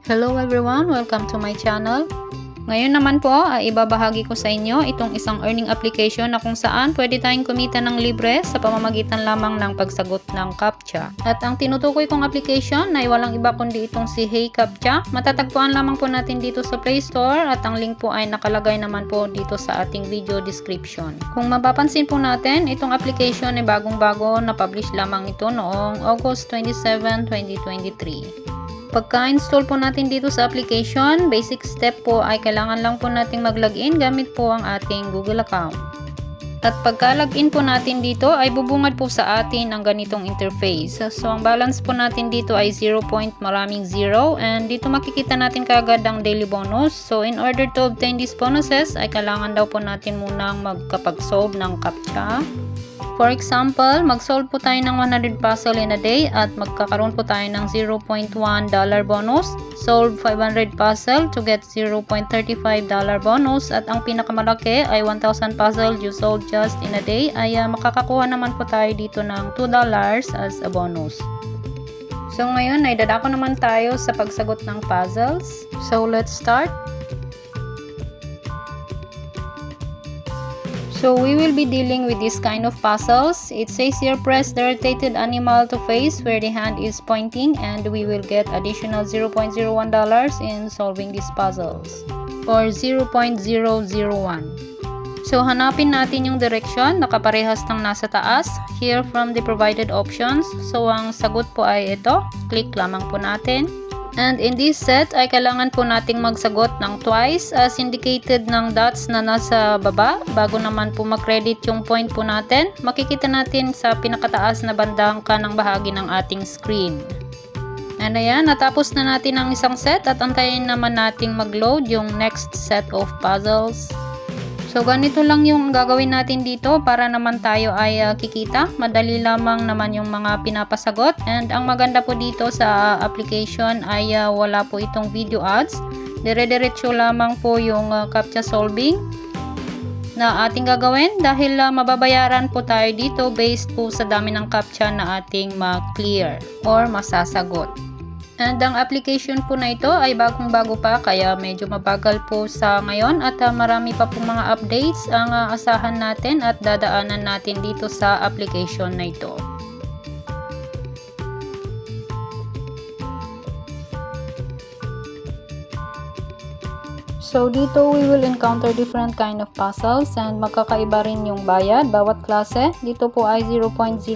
Hello everyone! Welcome to my channel. Ngayon naman po ay ibabahagi ko sa inyo itong isang earning application na kung saan pwede tayong kumita ng libre sa pamamagitan lamang ng pagsagot ng CAPTCHA. At ang tinutukoy kong application ay walang iba kundi itong si Hey CAPTCHA. Matatagpuan lamang po natin dito sa Play Store at ang link po ay nakalagay naman po dito sa ating video description. Kung mapapansin po natin, itong application ay bagong-bago na publish lamang ito noong August 27, 2023. Pagka-install po natin dito sa application, basic step po ay kailangan lang po nating mag-login gamit po ang ating Google account. At pagka-login po natin dito ay bubungad po sa atin ang ganitong interface. So ang balance po natin dito ay 0 and dito makikita natin kaagad ang daily bonus. So in order to obtain these bonuses ay kailangan daw po natin munang magkapag-solve ng CAPTCHA. For example, mag-solve po tayo ng 100 puzzle in a day at magkakaroon po tayo ng $0.1 bonus. Solve 500 puzzle to get $0.35 bonus at ang pinakamalaki ay 1,000 puzzle you solve just in a day ay makakakuha naman po tayo dito ng $2 as a bonus. So ngayon ay dadako naman tayo sa pagsagot ng puzzles. So let's start. So we will be dealing with this kind of puzzles. It says here press the rotated animal to face where the hand is pointing and we will get additional $0.01 in solving these puzzles or 0.001. So hanapin natin yung direction na kaparehas ng nasa taas here from the provided options. So ang sagot po ay ito. Click lamang po natin. And in this set ay kailangan po nating magsagot ng twice as indicated ng dots na nasa baba bago naman po mag-credit yung point po natin. Makikita natin sa pinakataas na bandang kanang bahagi ng ating screen. And ayan, natapos na natin ang isang set at antayin naman nating mag-load yung next set of puzzles. So ganito lang yung gagawin natin dito para naman tayo ay kikita. Madali lamang naman yung mga pinapasagot and ang maganda po dito sa application ay wala po itong video ads. Dire-diretso lamang po yung CAPTCHA solving na ating gagawin dahil mababayaran po tayo dito based po sa dami ng CAPTCHA na ating ma-clear or masasagot. And ang application po na ito ay bagong-bago pa kaya medyo mabagal po sa ngayon at marami pa pong mga updates ang asahan natin at dadaanan natin dito sa application na ito. So dito we will encounter different kind of puzzles and magkakaiba rin yung bayad bawat klase. Dito po ay 0.02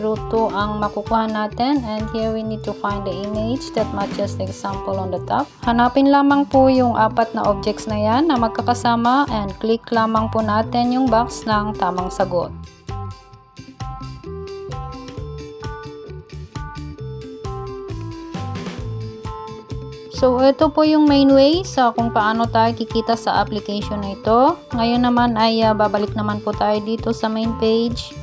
ang makukuha natin and here we need to find the image that matches the example on the top. Hanapin lamang po yung apat na objects na yan na magkakasama and click lamang po natin yung box ng tamang sagot. So, ito po yung main way sa kung paano tayo kikita sa application na ito. Ngayon naman ay babalik naman po tayo dito sa main page.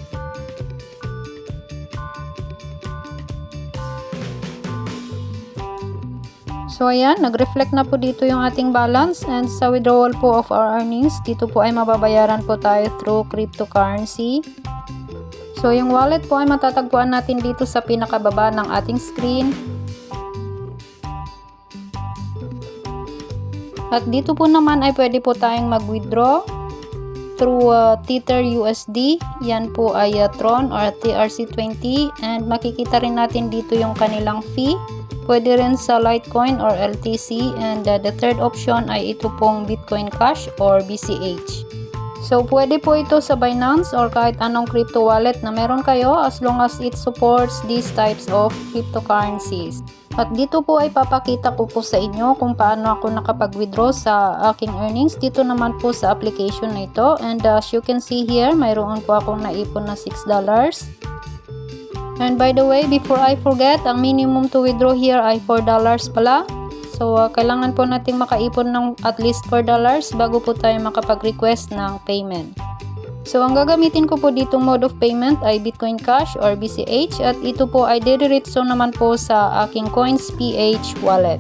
So, ayan, nag-reflect na po dito yung ating balance and sa withdrawal po of our earnings, dito po ay mababayaran po tayo through cryptocurrency. So, yung wallet po ay matatagpuan natin dito sa pinakababa ng ating screen. At dito po naman ay pwede po tayong mag-withdraw through Tether USD. Yan po ay Tron or TRC20 and makikita rin natin dito yung kanilang fee. Pwede rin sa Litecoin or LTC and the third option ay ito pong Bitcoin Cash or BCH. So pwede po ito sa Binance or kahit anong crypto wallet na meron kayo as long as it supports these types of cryptocurrencies. At dito po ay papakita ko po sa inyo kung paano ako nakapag-withdraw sa aking earnings dito naman po sa application na ito. And as you can see here, mayroon po akong naipon na $6. And by the way, before I forget, ang minimum to withdraw here ay $4 pala. So kailangan po nating makaipon ng at least $4 bago po tayo makapag-request ng payment. So, ang gagamitin ko po ditong mode of payment ay Bitcoin Cash or BCH at ito po ay didiretso naman po sa aking CoinsPH wallet.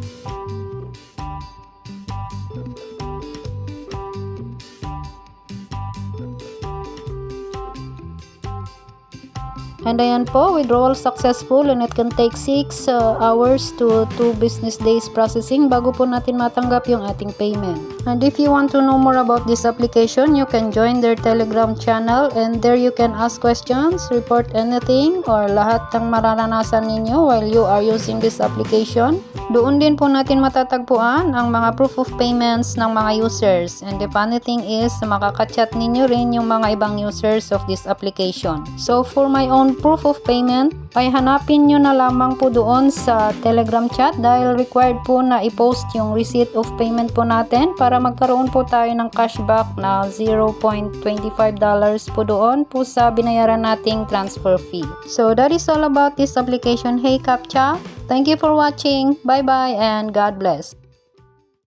And ayan po, withdrawal successful, and it can take 6 hours to 2 business days processing bago po natin matanggap yung ating payment. And if you want to know more about this application, you can join their Telegram channel, and there you can ask questions, report anything, or lahat ng mararanasan ninyo while you are using this application. Doon din po natin matatagpuan ang mga proof of payments ng mga users, and the funny thing is makaka-chat ninyo rin yung mga ibang users of this application. So for my own proof of payment, ay hanapin nyo na lamang po doon sa Telegram chat dahil required po na i-post yung receipt of payment po natin para magkaroon po tayo ng cashback na $0.25 po doon po sa binayaran nating transfer fee. So that is all about this application. Hey Captcha! Thank you for watching. Bye bye and God bless.